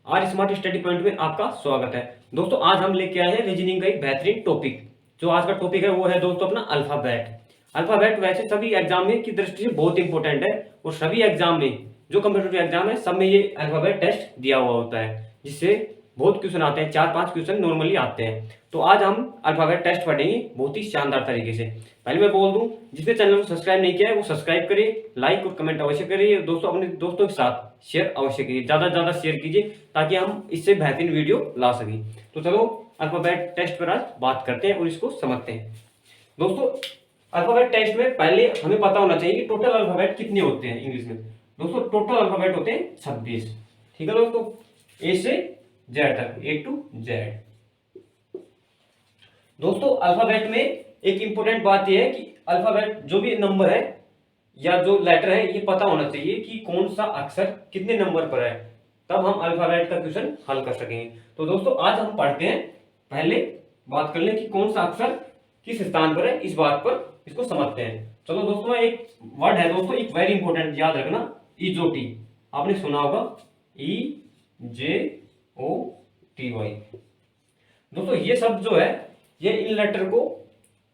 आज smart study point में आपका स्वागत है। दोस्तों आज हम लेके आए हैं रीजनिंग का एक बेहतरीन टॉपिक। जो आज का टॉपिक है वो है दोस्तों अपना अल्फाबेट। अल्फाबेट वैसे सभी एग्जाम में की दृष्टि से बहुत इंपॉर्टेंट है और सभी एग्जाम में जो कम्पिटेटिव एग्जाम है सब में ये अल्फाबेट टेस्ट दिया हुआ होता है, जिससे बहुत क्वेश्चन आते हैं, 4-5 क्वेश्चन नॉर्मली आते हैं। तो आज हम अल्फाबेट टेस्ट पढ़ेंगे बहुत ही शानदार तरीके से। पहले मैं बोल दूं, जिसने चैनल को सब्सक्राइब नहीं किया है वो सब्सक्राइब करिए, लाइक और कमेंट अवश्य करिए, दोस्तों अपने दोस्तों के साथ शेयर अवश्य कीजिए, ज्यादा से ज्यादा शेयर कीजिए ताकि हम इससे बेहतरीन वीडियो ला सकें। तो चलो अल्फाबेट टेस्ट पर आज बात करते हैं और इसको समझते हैं। दोस्तों अल्फाबेट टेस्ट में पहले हमें पता होना चाहिए कि टोटल अल्फाबेट कितने होते हैं इंग्लिश में। दोस्तों टोटल अल्फाबेट होते हैं 26। ठीक है दोस्तों, ए से जेड तक, ए टू जेड। दोस्तों अल्फाबेट में एक इंपॉर्टेंट बात यह है कि अल्फाबेट जो भी नंबर है या जो लेटर है ये पता होना चाहिए कि कौन सा अक्षर कितने नंबर पर है, तब हम अल्फाबेट का क्वेश्चन हल कर सकेंगे। तो दोस्तों आज हम पढ़ते हैं, पहले बात कर लें कि कौन सा अक्षर किस स्थान पर है, इस बात पर इसको समझते हैं। चलो दोस्तों एक वर्ड है दोस्तों, एक वेरी इंपॉर्टेंट, याद रखना, इजोटी। आपने सुना होगा, EJOTY। दोस्तों ये शब्द जो है ये इन लेटर को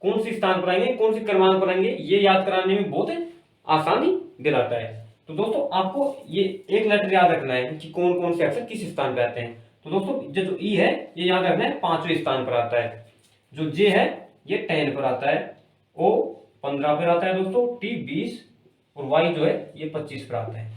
कौन सी स्थान पर आएंगे, कौन सी क्रमांक पर आएंगे, ये याद कराने में बहुत आसानी दिलाता है। तो दोस्तों आपको ये एक लेटर याद रखना है कि कौन कौन से अक्षर किस स्थान पर आते हैं। तो दोस्तों जो ई है ये याद रखना है 5वें स्थान पर आता है, जो जे है ये 10 पर आता है, ओ 15 पर आता है दोस्तों, टी 20 और वाई जो है ये 25 पर आता है।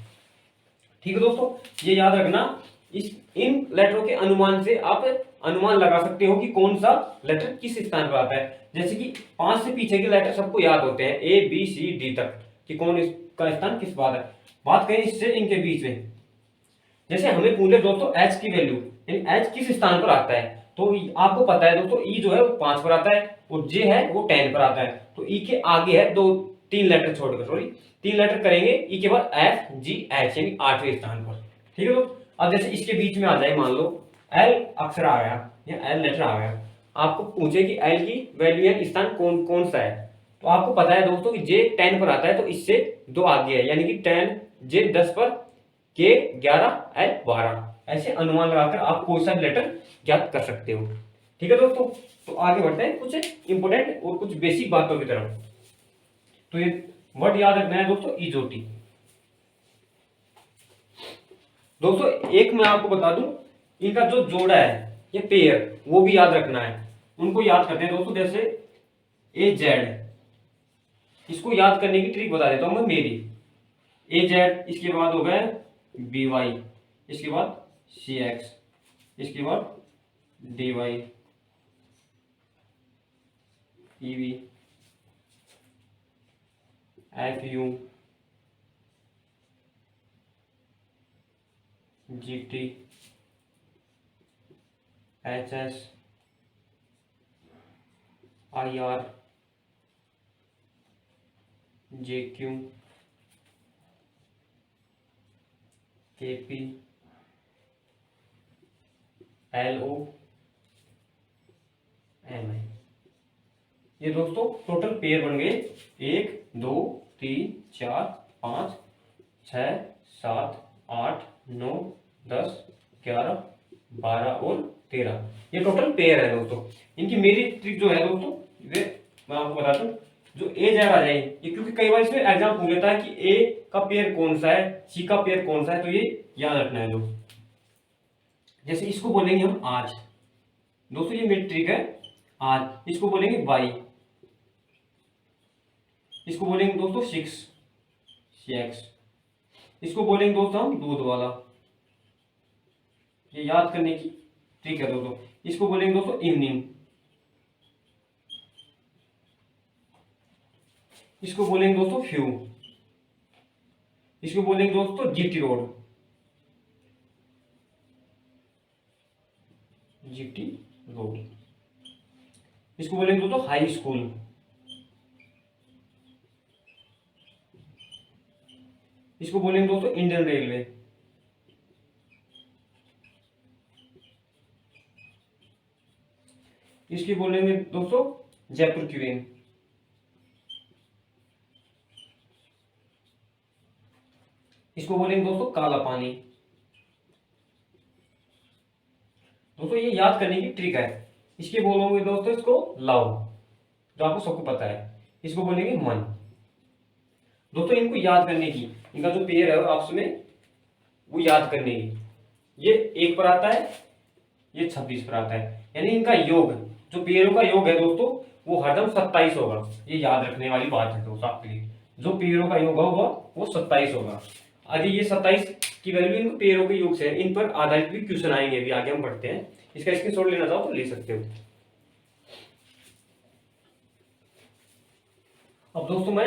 ठीक है दोस्तों, ये याद रखना। इस इन लेटरों के अनुमान से आप अनुमान लगा सकते हो कि कौन सा लेटर किस स्थान पर आता है। जैसे कि 5 से पीछे के लेटर सबको याद होते हैं, ABCD तक, कि कौन इसका स्थान किस बात है। बात करें इससे इनके बीच में, जैसे हमें पूछे दोस्तों H की वैल्यू, H किस स्थान पर आता है, तो आपको पता है दोस्तों E जो है वो 5 पर आता है और J है वो 10 पर आता है। तो E के आगे है 3 लेटर छोड़कर, सॉरी 3 लेटर करेंगे, E के बाद FGH यानी 8वें स्थान पर। ठीक है दोस्तों, अब जैसे इसके बीच में आ जाए, मान लो L अक्षर आ गया या L लेटर आ गया, आपको पूछे कि L की वैल्यू या स्थान कौन कौन सा है, तो आपको पता है दोस्तों कि J 10 पर आता है, तो इससे 2 आगे है, यानी कि 10 J 10 पर, K 11 L 12। ऐसे अनुमान लगाकर आप कोई सा लेटर ज्ञात कर सकते हो। ठीक है दोस्तों, तो आगे बढ़ते हैं कुछ इंपोर्टेंट और कुछ बेसिक बातों की तरफ। तो ये वर्ड याद रखना है दोस्तों, इजोटी। दोस्तों एक मैं आपको बता दूं, इनका जो जोड़ा है ये पेयर, वो भी याद रखना है। उनको याद करते हैं दोस्तों, जैसे AZ, इसको याद करने की ट्रिक बता देता हूं मैं मेरी। AZ, इसके बाद हो गए BY, इसके बाद CX, इसके बाद DY, EV, FU, GT, HS, IR, JQ, KP, LO, MI। ये दोस्तों टोटल पेयर बन गए, 1 2 3 4 5 6 7 8 9 10 11 12 और 13, ये टोटल पेयर है दोस्तों। इनकी मेरी ट्रिक जो है दोस्तों, वे मैं आपको बताता हूँ। जो ए जगह आ जाए ये, क्योंकि कई बार इसमें एग्जाम पूछ लेता है कि ए का पेयर कौन सा है, सी का पेयर कौन सा है, तो ये याद रखना है दोस्तों। जैसे इसको बोलेंगे हम आज, दोस्तों ये मेरी ट्रिक है आज। इसको बोलेंगे वाई, इसको बोलेंगे दोस्तों 6 इसको बोलेंगे दोस्तों हम दूध वाला। ये याद करने की ट्रिक है दोस्तों। इसको बोलेंगे दोस्तों इवनिंग, इसको बोलेंगे दोस्तों फ्यू, इसको बोलेंगे दोस्तों GT रोड, GT रोड, इसको बोलेंगे दोस्तों हाई स्कूल, इसको बोलेंगे दोस्तों इंडियन रेलवे, इसकी बोलेंगे दोस्तों जयपुर क्वीन, इसको बोलेंगे दोस्तों काला पानी, याद करने की ट्रिक है। इसके बोलोगे दोस्तों इसको लव, जो आपको सबको पता है, इसको बोलेंगे मन। दोस्तों इनको याद करने की, इनका जो पेयर है आपस में वो याद करने की, ये 1 पर आता है, ये 26 पर आता है, यानी इनका योग, जो पेयरों का योग है दोस्तों वो हरदम 27 होगा। ये याद रखने वाली बात है दोस्तों आपके लिए, जो पेयरों का योग होगा वो 27 होगा। आगे ये 27 की वैल्यू इन पेयरों के योग से है, इन पर आधारित भी क्वेश्चन आएंगे, अभी आगे हम पढ़ते हैं। इसका स्क्रीनशॉट लेना चाहो तो ले सकते हो। अब दोस्तों मैं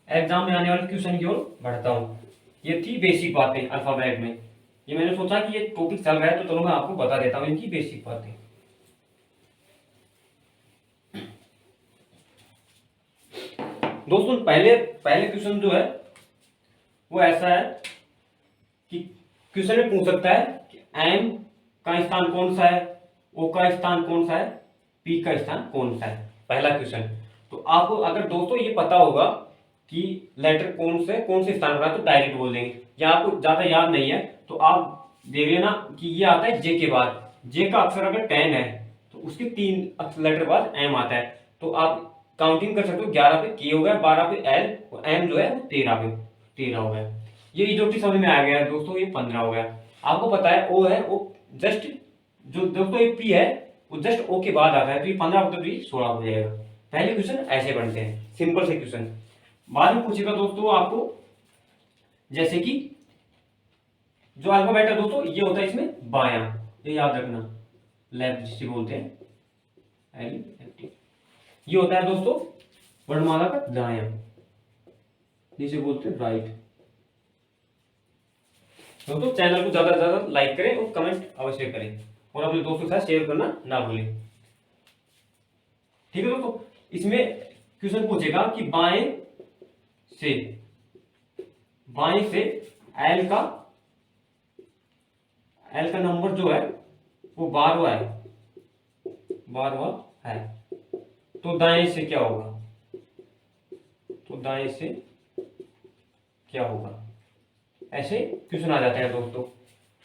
एग्जाम में आने वाले क्वेश्चन की ओर बढ़ता हूँ। ये थी बेसिक बातें अल्फाबेट में, ये मैंने सोचा कि ये टॉपिक चल रहा है तो चलो मैं आपको बता देता हूँ इनकी बेसिक बातें। दोस्तों पहले क्वेश्चन जो है वो ऐसा है कि क्वेश्चन में पूछ सकता है कि एम का स्थान कौन सा है, ओ का स्थान कौन सा है, पी का स्थान कौन सा है, पहला क्वेश्चन। तो आपको अगर दोस्तों ये पता होगा कि लेटर कौन से स्थान पर है तो डायरेक्ट बोल देंगे, या आपको ज्यादा याद नहीं है तो आप देख लेना कि ये आता है जे के बाद, जे का अक्षर अगर 10 है तो उसके 3 लेटर बाद एम आता है, तो आप काउंटिंग कर सकते हो। 11 पे के हो गया, 12 पे एल, और एम जो है 13 हो गया। ये इजोटी समझ में आ गया है दोस्तों, ये 15 हो गया। आपको पता है ओ है, वो जस्ट जो दोस्तों ये पी है वो जस्ट ओ के बाद आता है, तो ये 15 होता है तो ये 16 हो जाएगा। पहले क्वेश्चन ऐसे बनते हैं, सिंपल से क्वेश्चन। बाद में पूछेगा दोस्तों आपको, जैसे कि जो अल्फाबेट है दोस्तों ये होता है इसमें बायां, ये याद रखना, लेफ्ट जिसे बोलते हैं एल, ये होता है दोस्तों वर्णमाला का दायां, जिसे बोलते हैं राइट। दोस्तों चैनल को ज्यादा से ज्यादा लाइक करें और कमेंट अवश्य करें, और अपने दोस्तों के साथ शेयर करना ना भूलें। ठीक है दोस्तों, इसमें क्वेश्चन पूछेगा कि बाएं से एल का नंबर जो है वो 12वां है, तो दाएं से क्या होगा, ऐसे क्वेश्चन आ जाते हैं दोस्तों।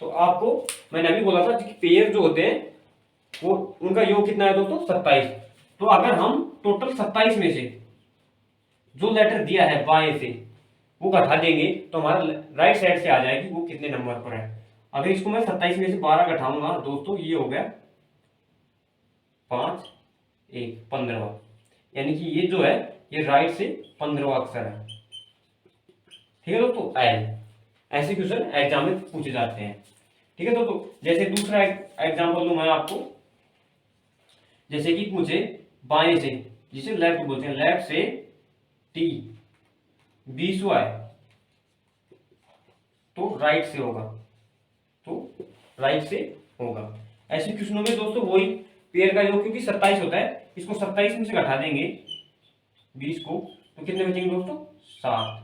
तो आपको मैंने अभी बोला था कि पेयर जो होते हैं वो उनका योग कितना है दोस्तों 27। तो अगर हम टोटल 27 में से जो लेटर दिया है बाएं से वो घटा देंगे तो हमारा राइट साइड से आ जाएगी वो कितने नंबर पर है। अगर इसको मैं 27 में से 12 घटाऊंगा दोस्तों, ये हो गया 5 1 15वां, यानी कि ये जो है ये राइट से 15वां अक्षर है। ठीक है दोस्तों, एल। ऐसे क्वेश्चन एग्जाम में पूछे जाते हैं। ठीक है दोस्तों, जैसे दूसरा एग्जाम्पल दूं मैं आपको, जैसे कि पूछे बाएं से, जिसे लेफ्ट बोलते हैं, लेफ्ट से टी 20वां है तो राइट से होगा, ऐसे क्वेश्चनों में दोस्तों वही पेयर का योग, क्योंकि 27 होता है, इसको 27 में से घटा देंगे 20 को, तो कितने बचेंगे दोस्तों 7।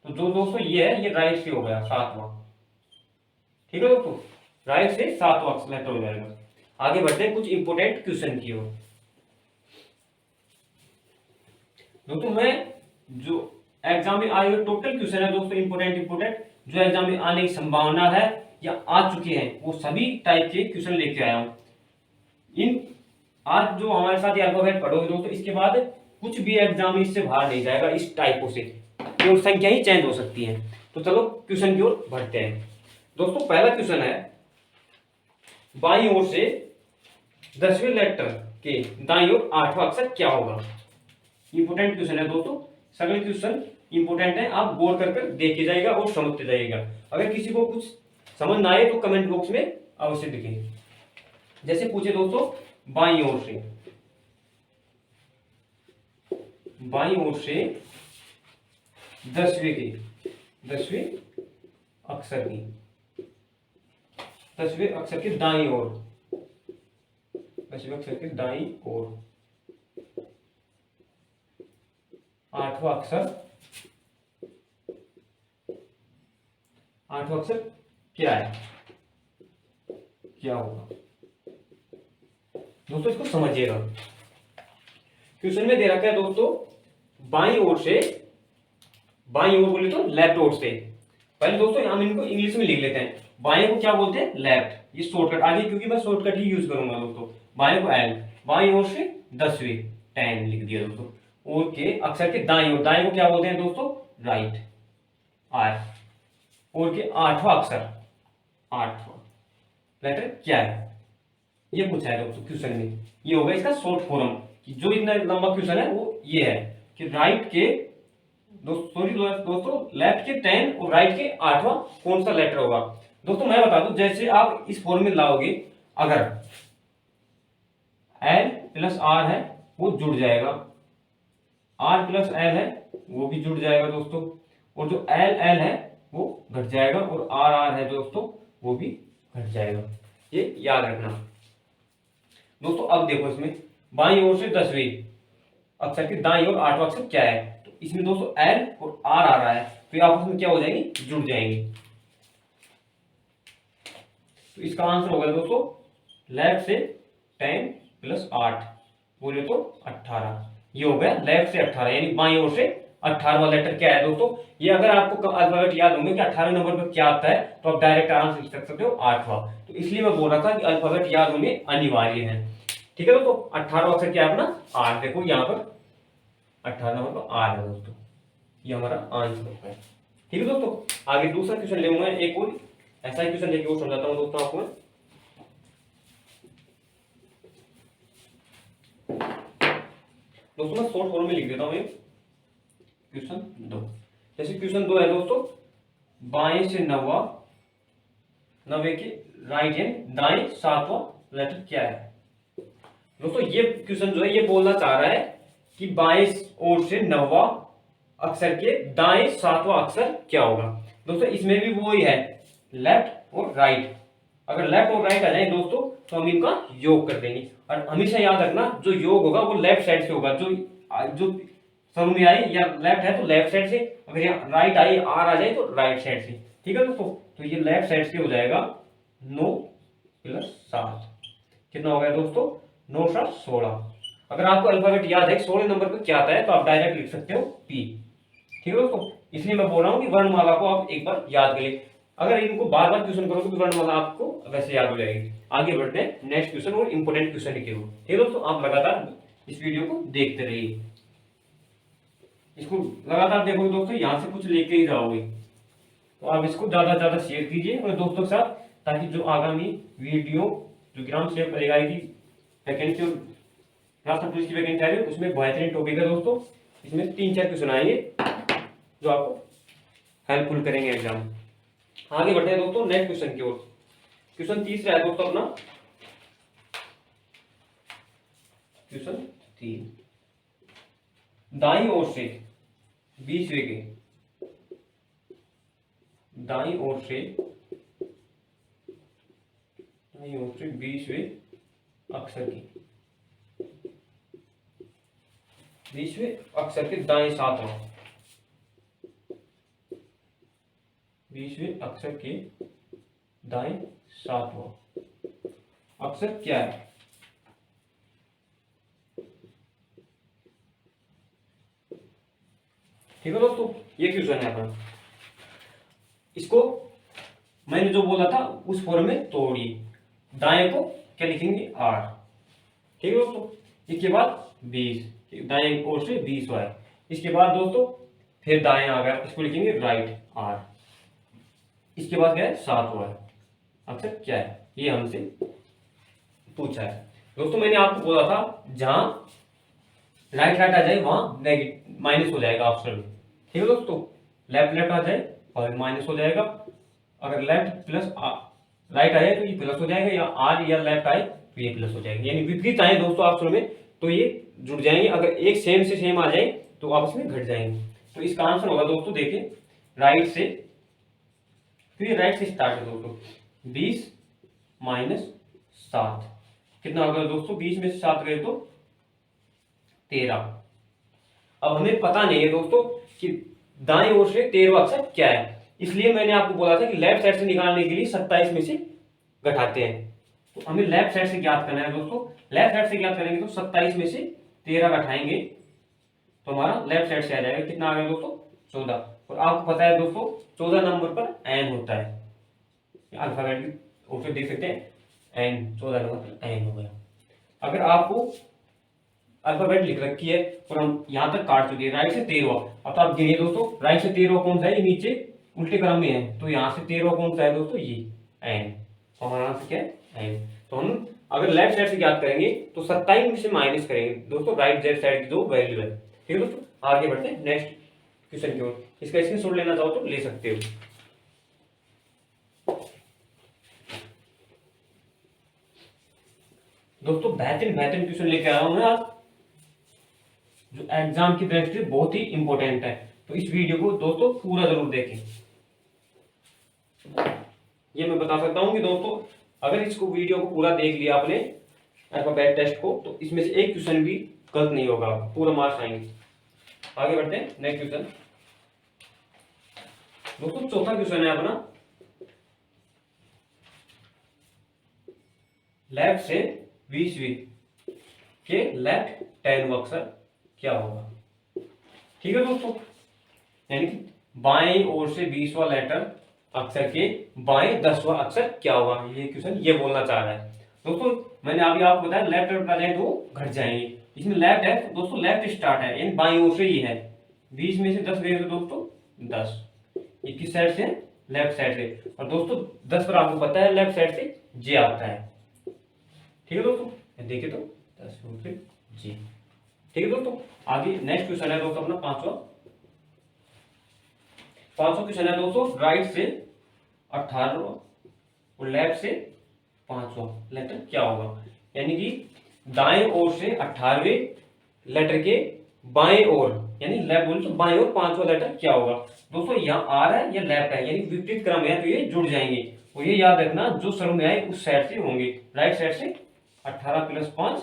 तो जो दोस्तों ये है ये राइट से हो गया 7वां। ठीक है दोस्तों, राइट से 7वां लेटर हो जाएगा। आगे बढ़ते हैं कुछ इंपोर्टेंट क्वेश्चन की ओर। दोस्तों मैं जो एग्जाम में आए हुए टोटल क्वेश्चन है दोस्तों इंपोर्टेंट जो एग्जाम में आने की संभावना है या आ चुके हैं वो सभी टाइप के क्वेश्चन लेके आया हूं। इन आज जो हमारे साथ ये अल्फाबेट पढ़ोगे दोस्तों, इसके बाद कुछ भी एग्जाम इससे बाहर नहीं जाएगा, इस टाइपों से केवल संख्या ही चेंज हो सकती है। तो चलो क्वेश्चन की ओर बढ़ते हैं। दोस्तों पहला क्वेश्चन है, बाईं ओर से 10वें लेटर के दाईं ओर 8वां अक्षर क्या होगा। इंपोर्टेंट क्वेश्चन है दोस्तों, सभी क्वेश्चन इंपोर्टेंट है, आप गौर कर देखे जाएगा और समझते जाइएगा। अगर किसी को कुछ समझ ना आए तो कमेंट बॉक्स में अवश्य लिखें। जैसे पूछे दोस्तों, बाईं ओर से 10वें अक्षर के दाईं ओर, 10वें अक्षर के दाईं ओर 8वां अक्षर क्या है, क्या होगा दोस्तों, इसको समझिएगा। क्वेश्चन में दे रखा है दोस्तों, बाईं ओर बोले तो लेफ्ट ओर से। पहले दोस्तों हम इनको इंग्लिश में लिख लेते हैं। बाएं को क्या बोलते हैं, लेफ्ट। ये शॉर्टकट आगे क्योंकि मैं शॉर्टकट ही यूज करूंगा दोस्तों। बाएं को एल, बाईं ओर से 10वीं 10 लिख दिया दोस्तों। और के अक्षर के दाईं ओर, दाएं को क्या बोलते हैं दोस्तों, राइट आर। और के 8वां अक्षर, 8वां लेटर क्या है, ये पूछा है दोस्तों क्वेश्चन में। ये होगा इसका शॉर्ट फॉर्म, कि जो इतना लंबा क्वेश्चन है वो ये है कि राइट के दोस्तों लेफ्ट के 10 और राइट के 8वां कौन सा लेटर होगा। दोस्तों मैं बता दूं, जैसे आप इस फॉर्म में लाओगे, अगर एल प्लस आर है वो जुड़ जाएगा, आर प्लस एल है वो भी जुड़ जाएगा दोस्तों, और जो एल एल है वो घट जाएगा, और आर आर है दोस्तों वो भी घट जाएगा। ये याद रखना दोस्तों। अब देखो इसमें बाईं ओर से 10वीं अक्षर के दाईं ओर 8वां अक्षर क्या है, तो इसमें दोस्तों एल और आर आ रहा है, तो ये आपस में क्या हो जाएंगे, जुड़ जाएंगे। तो इसका आंसर होगा दोस्तों लेफ्ट से 10 प्लस 8 बोले तो 18। ये हो गया लेफ्ट से 18, यानी बाईं ओर से 18वां लेटर क्या है दोस्तों। ये अगर आपको अल्फाबेट याद होंगे कि 18वें नंबर पर क्या आता है, तो आप डायरेक्ट आंसर लिख सकते हो 8वां। तो इसलिए मैं बोल रहा था कि अल्फाबेट याद होंगे अनिवार्य है। ठीक है दोस्तों, 18वां अक्षर क्या है अपना, आर। देखो यहाँ पर 18 नंबर पर आर है दोस्तों, ये हमारा आंसर होता है। ठीक है दोस्तों, आगे दूसरा क्वेश्चन लेऊंगा, एक और ऐसा ही क्वेश्चन लेके वो समझाता हूँ दोस्तों आपको। दोस्तों मैं शॉर्ट फॉर्म में लिख देता हूँ क्वेश्चन 2। जैसे क्वेश्चन 2 है दोस्तों, बाएं से 9वां, 9वें के राइट हैंड दाएं 7वां लेटर क्या है। दोस्तों ये क्वेश्चन जो है ये बोलना चाह रहा है कि बाएं ओर से 9वां अक्षर के दाएं 7वां अक्षर क्या होगा। दोस्तों इसमें भी वो ही है, लेफ्ट और राइट। अगर लेफ्ट और राइट आ जाए दोस्तों तो हम इनका योग कर देंगे। और हमेशा याद रखना जो योग होगा वो लेफ्ट साइड से होगा, जो शुरू में आई या लेफ्ट है तो लेफ्ट साइड से, अगर यहाँ राइट आई आर आ जाए तो राइट साइड से। ठीक है दोस्तों, तो ये लेफ्ट साइड से हो जाएगा 9 प्लस 7 कितना हो गया दोस्तों, 9 7 16। अगर आपको अल्फाबेट याद है 16 नंबर पर क्या आता है तो आप डायरेक्ट लिख सकते हो पी। ठीक है दोस्तों, इसलिए मैं बोल रहा हूँ कि वर्णमाला को आप एक बार याद करें। अगर इनको बार बार क्वेश्चन करोगे तो वर्णमाला आपको वैसे याद हो जाएगी। आगे बढ़ते हैं नेक्स्ट क्वेश्चन और इंपोर्टेंट क्वेश्चन लिखे हुए। ठीक है दोस्तों, आप लगातार इस वीडियो को देखते रहिए, इसको लगातार देखोगे दोस्तों, यहाँ से कुछ लेके ही जाओगे। तो आप इसको ज्यादा से ज्यादा शेयर कीजिए अपने दोस्तों के साथ, ताकि जो आगामी वीडियो जो ग्राम सेवक अधिकारी की वैकेंसी और राष्ट्रीय पुलिस की वैकेंसी आ रही है उसमें बेहतरीन टॉपिक है दोस्तों। इसमें 3-4 क्वेश्चन आएंगे जो आपको हेल्पफुल करेंगे एग्जाम। आगे बढ़ते हैं दोस्तों नेक्स्ट क्वेश्चन की ओर। क्वेश्चन 3 है दोस्तों अपना, क्वेश्चन 3, दाईं ओर से 20वें के, दाईं ओर से 20वें अक्षर की, 20वें अक्षर के दाएं 7वां, 20वें अक्षर के दाएं 7वां अक्षर क्या है। ठीक है दोस्तों, ये क्वेश्चन है अपना। इसको मैंने जो बोला था उस फॉर्म में तोड़िए, दाएं को क्या लिखेंगे आर। ठीक है दोस्तों, इसके बाद 20, दाएं ओर से 20 है। इसके बाद दोस्तों फिर दाएं आ गया, इसको लिखेंगे राइट आर। इसके बाद क्या है 7वां अक्षर क्या है, ये हमसे पूछा है दोस्तों। मैंने आपको बोला था जहां राइट राइट आ जाए वहां नेगेटिव माइनस हो जाएगा ऑप्शन। ठीक है दोस्तों, लेफ्ट लेफ्ट आ जाए और माइनस हो जाएगा। अगर लेफ्ट प्लस राइट आए तो ये प्लस हो जाएगा, या आर या लेफ्ट आए तो ये प्लस हो जाएगा। यानी विपरीत आए दोस्तों ऑप्शन में तो ये जुड़ जाएंगे, अगर एक सेम से सेम आ जाए तो आपस में घट जाएंगे। तो इसका आंसर होगा दोस्तों, देखिए राइट से, तो ये राइट से स्टार्ट है दोस्तों, 20 माइनस 7 कितना होगा दोस्तों, 20 में से 7 गए तो 13। अब हमें पता नहीं है दोस्तों कि दाएं ओर से 13वां अक्षर क्या है, इसलिए मैंने आपको बोला था कि लेफ्ट साइड से निकालने के लिए 27 में से घटाते हैं। तो हमें लेफ्ट साइड से ज्ञात करना है दोस्तों। लेफ्ट साइड से ज्ञात करेंगे तो 27 में से 13 घटाएंगे तो हमारा लेफ्ट साइड से आ जाएगा, कितना आ गया दोस्तों 14। और आपको पता है दोस्तों 14 नंबर पर एन होता है, अल्फाबेट की ओर से देख सकते हैं एन, 14 का मतलब एन हो गया। अगर आपको अल्फाबेट लिख रखी है और हम यहाँ तक काट चुके हैं राइट से 13वां, अब तो आप गिनिए दोस्तों राइट से 13वां कौन सा है, ये नीचे उल्टे क्रम में है, तो यहाँ से 13वां कौन सा है दोस्तों, ये एन। तो हमारा आंसर क्या है एन। तो हम अगर लेफ्ट साइड से याद करेंगे तो 27 में से माइनस करेंगे दोस्तों राइट साइड की जो वैल्यू है। ठीक है दोस्तों, आगे बढ़ते हैं नेक्स्ट क्वेश्चन की ओर। इसका स्क्रीनशॉट लेना चाहो तो ले सकते हो। दोस्तों बेहतरीन बेहतरीन क्वेश्चन लेके आया हूं मैं आज, जो एग्जाम की दृष्टि से बहुत ही इंपॉर्टेंट है, तो इस वीडियो को दोस्तों पूरा जरूर देखें। ये मैं बता सकता हूं कि दोस्तों अगर इसको वीडियो को पूरा देख लिया आपने अल्फाबेट टेस्ट को, तो इसमें से एक क्वेश्चन भी गलत नहीं होगा, पूरा मार्क्स आएंगे। आगे बढ़ते हैं नेक्स्ट क्वेश्चन। दोस्तों चौथा क्वेश्चन है अपना, लेफ्ट से 20वीं के लेफ्ट 10वां अक्षर क्या होगा। ठीक है दोस्तों, यानी कि बाएं ओर से 20वां लेटर अक्षर के बाएं 10वां अक्षर क्या होगा, ये क्वेश्चन ये बोलना चाह रहा है। दोस्तों मैंने अभी आपको बताया लेफ्ट और प्रेजेंट वो घट जाएंगे, इसमें लेफ्ट है तो दोस्तों लेफ्ट स्टार्ट है, यानी बाएं ओर से ही है, 20 में से 10 गए तो दोस्तों 10, ये किस साइड से, लेफ्ट साइड से, और दोस्तों 10 पर आपको पता है लेफ्ट साइड से जे आता है। ठीक है दोस्तों, देखिए तो 10 फिर जी। ठीक है दोस्तों, आगे नेक्स्ट क्वेश्चन है दोस्तों अपना पांचवा क्वेश्चन है दोस्तों, राइट से 18वां और लेफ्ट से 5वां लेटर क्या होगा, यानी कि दाएं ओर से 18वें लेटर के बाएं ओर, यानी लेफ्ट बोल तो बाएं ओर 5वां लेटर क्या होगा। दोस्तों यहाँ आर है या लेफ्ट है, यानी विपरीत क्रम है, तो ये जुड़ जाएंगे, और ये याद रखना जो सर्व में आए उस साइड से होंगे, राइट साइड से 18 + 5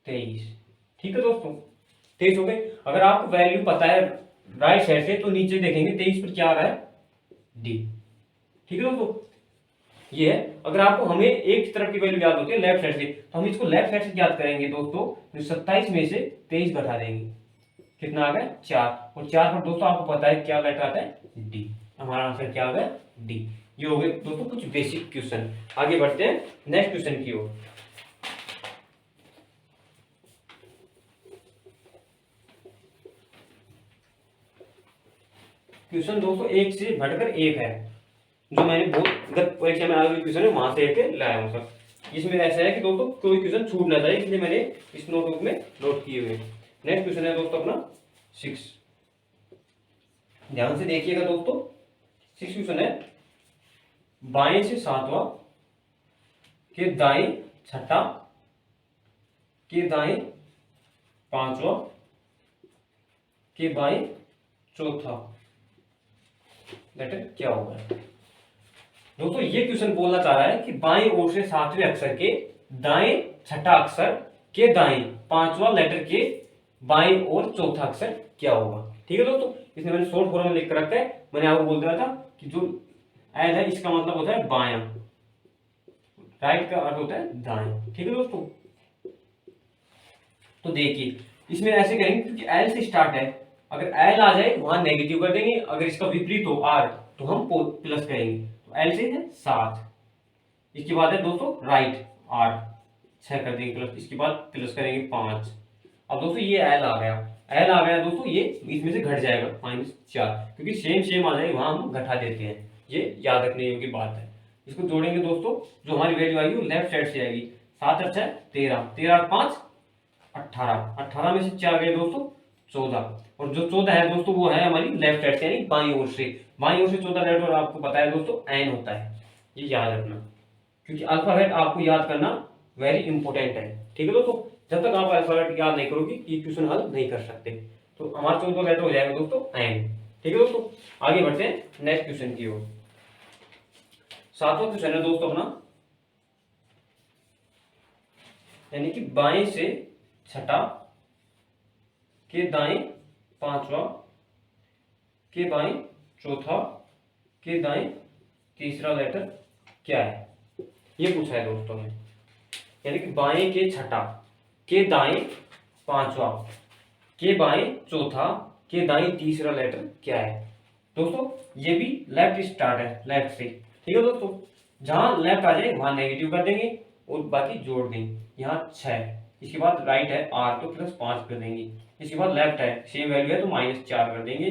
23। ठीक है दोस्तों, 23 हो गए। अगर आपको वैल्यू पता है राइट साइड से तो नीचे देखेंगे 23 पर क्या आ रहा है, डी। ठीक है दोस्तों, ये है। अगर आपको हमें एक तरफ की वैल्यू याद होती है लेफ्ट साइड से, तो हम इसको लेफ्ट साइड से याद करेंगे दोस्तों, तो 27 में से 23 घटा देंगे, कितना आ गया 4, और 4 पर दोस्तों आपको पता है क्या लेटर आता है, डी। हमारा आंसर क्या आ गया, डी। ये हो गए दोस्तों कुछ बेसिक क्वेश्चन। आगे बढ़ते हैं नेक्स्ट क्वेश्चन की ओर। क्वेश्चन दोस्तों एक से बढ़कर एक है, जो मैंने बहुत गत परीक्षा में आए हुए क्वेश्चन है वहां से एक लाया हूं सर। इसमें ऐसा है कि दोस्तों कोई क्वेश्चन छूट ना जाए, इसलिए मैंने इस नोटबुक में नोट किए हुए। नेक्स्ट क्वेश्चन है दोस्तों अपना 6, ध्यान से देखिएगा दोस्तों। 6 क्वेश्चन है, बाएं से 7वां के दाएं 6ठा के दाएं 5वां के बाएं 4था लेटर क्या होगा। दोस्तों ये क्वेश्चन बोलना चाह रहा है कि बाएं ओर से 7वें अक्षर के दाएं 6ठा अक्षर के दाएं 5वां लेटर के बाएं ओर 4था अक्षर क्या होगा। ठीक है दोस्तों, इसमें मैंने शॉर्ट फॉर्म में लिख कर रखा है। मैंने आपको बोल दिया था कि जो एल है इसका मतलब होता है बायां, राइट का अर्थ होता है दाएं। ठीक है दोस्तों, तो देखिए इसमें ऐसे करेंगे क्योंकि एल से स्टार्ट है, अगर एल आ जाए वहां नेगेटिव कर देंगे, अगर इसका विपरीत हो आर तो हम प्लस करेंगे। तो एल से है 7, इसके बाद है दोस्तों राइट आर 6 कर देंगे प्लस, इसके बाद प्लस करेंगे 5। अब दोस्तों ये एल आ गया दोस्तों, ये इसमें से घट जाएगा -4, क्योंकि सेम आ जाएगा वहां हम घटा देते हैं, ये याद रखने योग्य बात है। इसको जोड़ेंगे दोस्तों, जो हमारी वैल्यू आएगी वो लेफ्ट साइड से आएगी। 7 × 6 13, 13 × 5 18, 18 में से 4 गए दोस्तों 14, और जो 14 है दोस्तों वो है हमारी लेफ्ट साइड से, यानी बाईं ओर से 14 लेटर आपको पता है दोस्तों एन होता है, ये याद रखना, क्योंकि अल्फाबेट आपको याद करना वेरी इंपॉर्टेंट है। ठीक है दोस्तों, जब तक आप अल्फाबेट याद नहीं करोगे ये क्वेश्चन हल नहीं कर सकते। तो हमारा 14 लेटर हो जाएगा दोस्तों एन। ठीक है दोस्तों, आगे बढ़ते हैं नेक्स्ट क्वेश्चन की ओर। 7वां क्वेश्चन है दोस्तों अपना, यानी कि बाएं से 6ठा के दाएं 5वां के बाएं 4था के दाएं 3रा लेटर क्या है, ये पूछा है दोस्तों ने। यानी कि बाएं के 6ठा के दाएं 5वां के बाएं 4था के दाएं 3रा लेटर क्या है। दोस्तों ये भी लेफ्ट स्टार्ट है, लेफ्ट से, ठीक है दोस्तों, जहां लेफ्ट आ जाए वहां नेगेटिव कर देंगे और बाकी जोड़ देंगे। यहाँ 6, इसके बाद राइट है r तो +5 कर देंगे, इसके बाद लेफ्ट है सेम वैल्यू है तो -4 कर देंगे,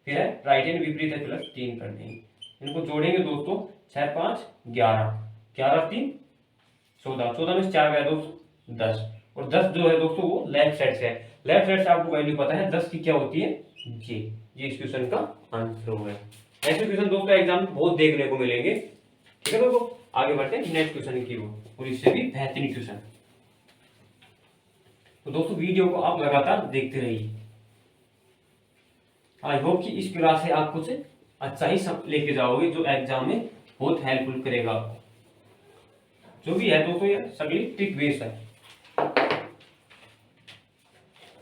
फिर है राइट हैंड विपरीत है +3 कर देंगे। इनको जोड़ेंगे दोस्तों, 6 5 11, 11 3 14, 14 में से 4 गया दोस्तों 10, और 10 जो है दोस्तों वो लेफ्ट साइड से है। लेफ्ट साइड से आपको वैल्यू पता है 10 की क्या होती है, ये इस क्वेश्चन का आंसर होगा। ऐसे क्वेश्चन दोस्तों एग्जाम में बहुत देखने को मिलेंगे। ठीक है दोस्तों, आगे बढ़ते हैं नेक्स्ट क्वेश्चन की ओर, और इससे भी बेहतरीन क्वेश्चन। तो दोस्तों वीडियो को आप लगातार देखते रहिए। आई होप कि इस क्लास से आप कुछ अच्छा ही सब लेके जाओगे जो एग्जाम में बहुत हेल्पफुल करेगा आपको। जो भी है दोस्तों ये सभी ट्रिक बेस्ड है।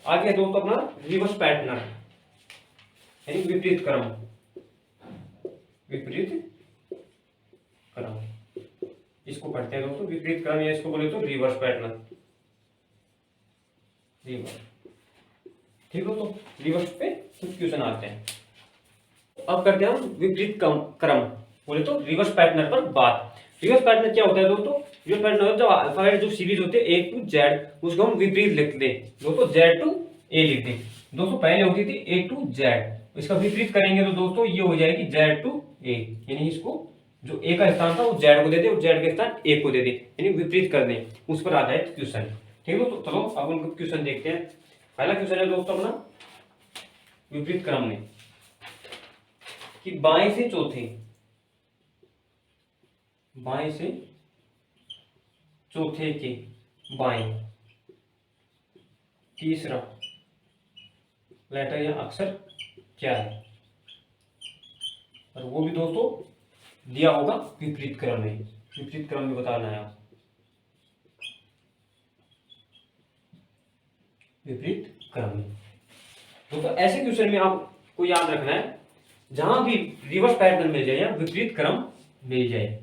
आगे दोस्तों अपना रिवर्स पैटर्न यानी विपरीत क्रम, विपरीत क्रम इसको पढ़ते हैं दोस्तों, विपरीत क्रम या इसको बोले तो रिवर्स पैटर्न, रिवर्स। ठीक है दोस्तों, रिवर्स पे कुछ क्वेश्चन आते हैं। अब करते हैं हम विपरीत क्रम बोले तो रिवर्स पैटर्न पर बात। रिवर्स पैटर्न क्या होता है दोस्तों, रिवर्स पैटर्न होता है जब अल्फाबेट जो सीरीज होती है A to Z उसको हम विपरीत लिखते हैं दोस्तों, Z to A लिखते हैं दोस्तों। पहले होती थी A to Z, इसका विपरीत करेंगे तो दोस्तों ये हो जाएगी Z to A, यानी इसको जो A का स्थान था वो Z को दे दे और Z का स्थान A को दे दे, यानी विपरीत कर दें, उस पर आ जाए क्वेश्चन। ठीक है दोस्तों, चलो अब उनको क्वेश्चन देखते हैं। पहला क्वेश्चन है दोस्तों अपना विपरीत क्रम में कि बाएं से चौथे, बाएं से चौथे के बाएं तीसरा लेटर या अक्षर क्या है, और वो भी दोस्तों दिया होगा विपरीत क्रम में, विपरीत क्रम में बताना है आप। विपरीत क्रम में दोस्तों ऐसे क्वेश्चन में आपको याद रखना है जहां भी रिवर्स पैटर्न मिल जाए या विपरीत क्रम मिल जाए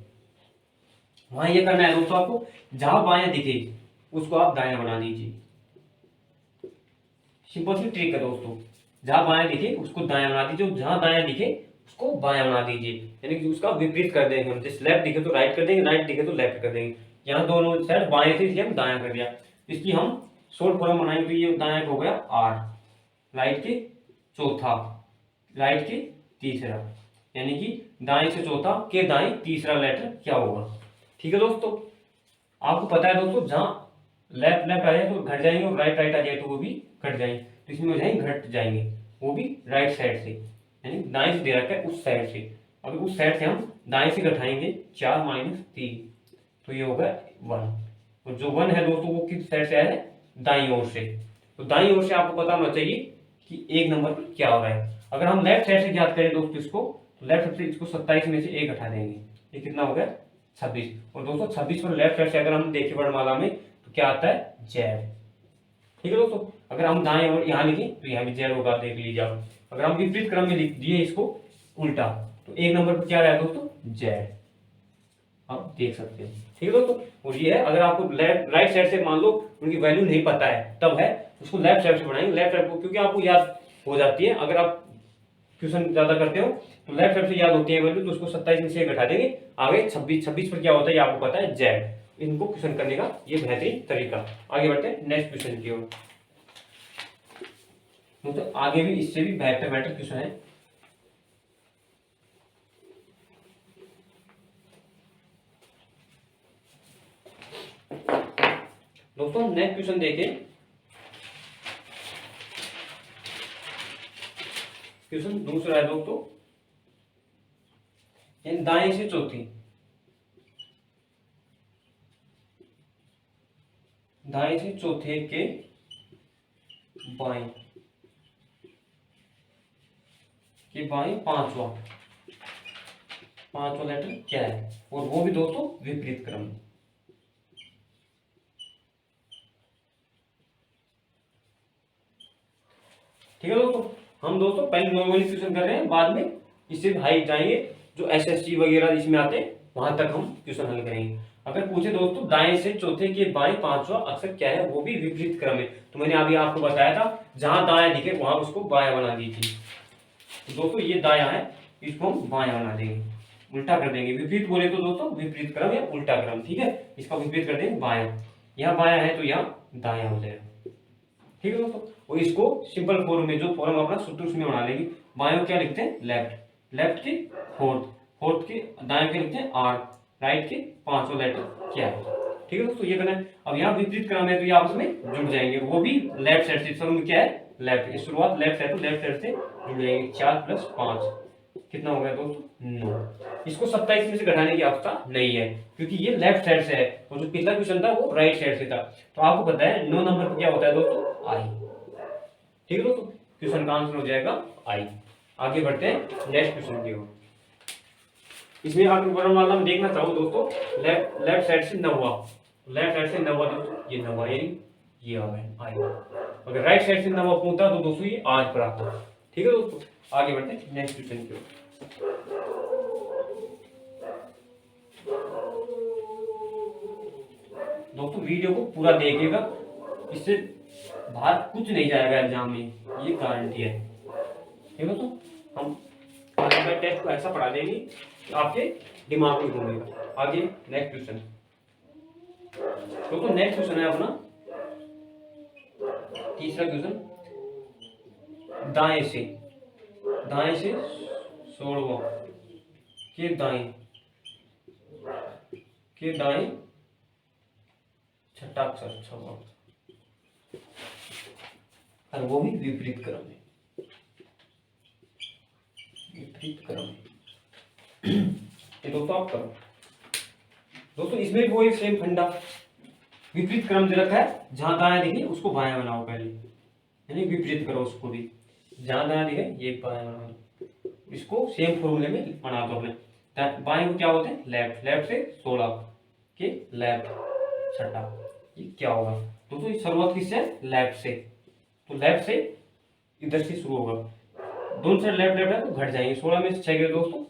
वहां ये करना है दोस्तों आपको, जहां बायां दिखे उसको आप दायां बना दीजिए। सिंपल सी ट्रिक है दोस्तों, जहां बायां दिखे उसको दायां बना दीजिए, जहां दायां दिखे उसको बायां बना दीजिए, यानी कि उसका विपरीत कर देंगे हम। जैसे लेफ्ट दिखे तो राइट कर देंगे, राइट दिखे तो लेफ्ट कर देंगे। यहाँ दोनों साइड बाएं थे इसलिए हम दायां कर दिया। इसकी हम शॉर्ट फॉर्म बनाएंगे तो ये दायां हो गया R, राइट के चौथा, राइट के तीसरा, यानी कि दाएं से चौथा के दाएं तीसरा लेटर क्या होगा। ठीक है दोस्तों, आपको पता है दोस्तों जहां लेफ्ट लेफ्ट आ जाए तो घट जाएंगे और राइट राइट आ जाए तो वो भी घट जाएंगे, तो इसमें हो जाएंगे घट जाएंगे, वो भी राइट साइड से, यानी दाएं से दे रखा है उस साइड से। अगर उस साइड से हम दाएं से घटाएंगे 4 - 3 तो ये होगा 1, और जो 1 है दोस्तों वो किस साइड से आया है, दाईं ओर से। तो दाईं ओर से आपको पता होना चाहिए कि एक नंबर पर क्या हो रहा है। अगर हम लेफ्ट साइड से याद करें दोस्तों इसको, तो लेफ्ट साइड से इसको 27 में से 1 हटा देंगे, ये कितना हो गया 26। और दोस्तों 26 पर लेफ्ट साइड से अगर हम देखें वर्णमाला में तो क्या आता है Z। ठीक है दोस्तों, अगर हम दाएं और यहाँ लिखें तो यहाँ भी Z होगा, देख लीजिए आप। अगर हम विपरीत क्रम में लिख दिए इसको उल्टा तो एक नंबर पर क्या रहा है दोस्तों Z, आप देख सकते हैं। ठीक है दोस्तों, और ये है अगर आपको लेफ्ट राइट साइड से मान लो उनकी वैल्यू नहीं पता है तब है उसको लेफ्ट साइड से बनाएंगे, लेफ्ट साइड को, क्योंकि आपको याद हो जाती है। अगर आप क्वेश्चन ज्यादा करते हो तो लेफ्ट साइड से याद होती है वैल्यू, तो उसको 27 में से घटा देंगे, आगे 26 पर क्या होता है ये आपको पता है Z। इनको क्वेश्चन करने का ये बेहतरीन तरीका। आगे बढ़ते हैं नेक्स्ट क्वेश्चन की ओर। तो आगे भी इससे भी बेहतर बेहतर क्वेश्चन है। दोस्तों नेक्स्ट क्वेश्चन देखें, क्वेश्चन दूसरा है दोस्तों, दाएं से चौथी, दाएं से चौथे के बाएं पांचवा लेटर क्या है, और वो भी दोस्तों विपरीत क्रम। ठीक है दोस्तों, हम दोस्तों पहले नॉर्मली क्वेश्चन कर रहे हैं, बाद में इससे हाई जाएंगे, जो SST वगैरह इसमें आते हैं वहां तक हम क्वेश्चन हल करेंगे। अगर पूछे दोस्तों दाएं से चौथे के बाएं पांचवा अक्षर क्या है, वो भी विपरीत क्रम है, तो मैंने अभी आपको बताया था जहां दाया दिखे वहां उसको बाया बना दीजिए। तो दोस्तों ये दाया है, इसको हम बाया बना देंगे। उल्टा कर देंगे। विपरीत बोले तो दोस्तों विपरीत क्रम या उल्टा क्रम, ठीक है। इसका विपरीत कर देंगे बायां, यहाँ बायां है तो यहाँ दायां हो जाएगा, ठीक है दोस्तों। और इसको सिंपल फॉर्म में, जो फॉर्म अपना सूत्र उसमें बना लेंगे। बायों क्या लिखते हैं लेफ्ट, लेफ्ट की फोर्थ, फोर्थ की दाएं के लिखते हैं आर, राइट के पांचों लेटर क्या है, ठीक है दोस्तों। ये करना है। अब यहाँ विपरीत क्रम है तो ये आपस में जुड़ जाएंगे, वो भी लेफ्ट साइड से। शुरू में क्या है लेफ्ट, इस शुरुआत लेफ्ट है तो लेफ्ट साइड से जुड़ जाएंगे। 4 + 5 कितना हो गया दोस्तों 9। इसको 27 में से घटाने की आवश्यकता नहीं है क्योंकि ये लेफ्ट साइड से है और जो पिछला क्वेश्चन था वो राइट साइड से था। तो आपको पता है 9 नंबर पर क्या होता है दोस्तों आई, ठीक है दोस्तों। क्वेश्चन का आंसर हो जाएगा आई। आगे बढ़ते हैं नेक्स्ट क्वेश्चन की ओर। इसमें अगर वर्णमाला में देखना चाहो दोस्तों, लेफ्ट साइड से 9, लेफ्ट साइड से 9 दोस्तों, ये 9 ये आ गया आई। अगर राइट साइड से 9 पूछता तो दोस्तों ये 8 पर आता, ठीक है दोस्तों। आगे बढ़ते हैं नेक्स्ट क्वेश्चन की ओर। दोस्तों वीडियो को पूरा देखिएगा, इससे बाहर कुछ नहीं जाएगा एग्जाम में, ये गारंटी है, ठीक है दोस्तों। हम आगे टेस्ट को ऐसा पढ़ा देंगे कि आपके दिमाग में घूमेगा। आगे नेक्स्ट क्वेश्चन दोस्तों, नेक्स्ट क्वेश्चन है अपना तीसरा क्वेश्चन। दाएं से 16 के दाएं छठा अक्षर 6 और वो भी विपरीत क्रम में, विपरीत क्रम में। ये दोस्तों आप करो दोस्तों, इसमें वो एक सेम फंडा, विपरीत क्रम दे रखा है, जहां दाएं दिखे उसको बायां बनाओ पहले, यानी विपरीत करो उसको भी। जहां दाएं दिखे ये बायां बनाओ, इसको सेम फॉर्मूले में बना दो अपने। बाएं को क्या होते हैं लेफ्ट, लेफ्ट से 16 के लेफ्ट छठा, ये क्या होगा दोस्तों। ये शुरुआत किससे लेफ्ट से, तो लेफ्ट से इधर से शुरू होगा, दोनों साइड लेफ्ट लेफ्ट है तो घट जाएंगे। 16 में से 6 गए दोस्तों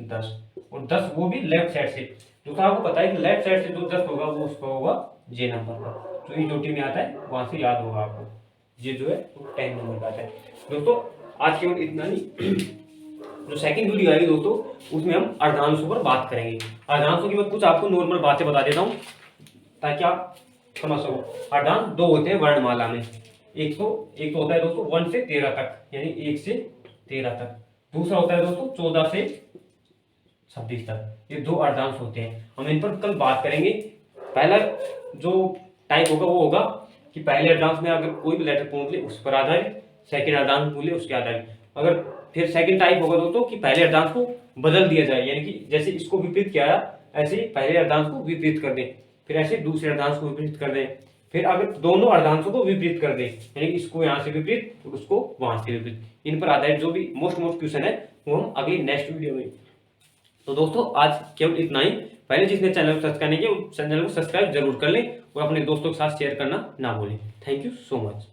10, और 10 वो भी लेफ्ट साइड से। तो आपको पता है कि लेफ्ट साइड से जो 10 होगा वो उसका होगा जे नंबर का, तो ये चोटी में आता है वहां से याद होगा आपको। ये जो है वो 10 नंबर का आता है दोस्तों। आज केवल इतना नहीं, जो सेकंड वीडियो आएगी दोस्तों उसमें हम अर्धांशों पर बात करेंगे। अर्धांशों की मैं कुछ आपको नॉर्मल बातें बता देता हूँ ताकि आप समझ सको। अर्धांश 2 होते हैं वर्णमाला में, एक तो होता है दोस्तों 1 से 13 तक, यानी 1 से 13 तक। दूसरा होता है दोस्तों 14 से 26 तक। ये 2 अर्धांश होते हैं, हम इन पर कल बात करेंगे। पहला जो टाइप होगा वो होगा कि पहले अर्धांश में अगर कोई भी लेटर पूछ ले उस पर आधारित, सेकंड अर्धांश पूछ ले उसके आधारित। अगर फिर सेकंड टाइप होगा दोस्तों कि पहले अर्धांश को बदल दिया जाए, यानी कि जैसे इसको विपरीत किया ऐसे ही पहले अर्धांश को विपरीत कर दें, फिर ऐसे दूसरे अर्धांश को विपरीत कर दें, फिर अगर दोनों अर्धांशों को विपरीत कर दें, यानी कि इसको यहाँ से विपरीत तो उसको वहां से विपरीत। इन पर आधारित जो भी मोस्ट क्वेश्चन है वो हम अगली नेक्स्ट वीडियो में। तो दोस्तों आज केवल इतना ही। पहले जिसने चैनल को सब्सक्राइब नहीं किया चैनल को सब्सक्राइब जरूर कर लें और अपने दोस्तों के साथ शेयर करना ना भूलें। Thank you so much.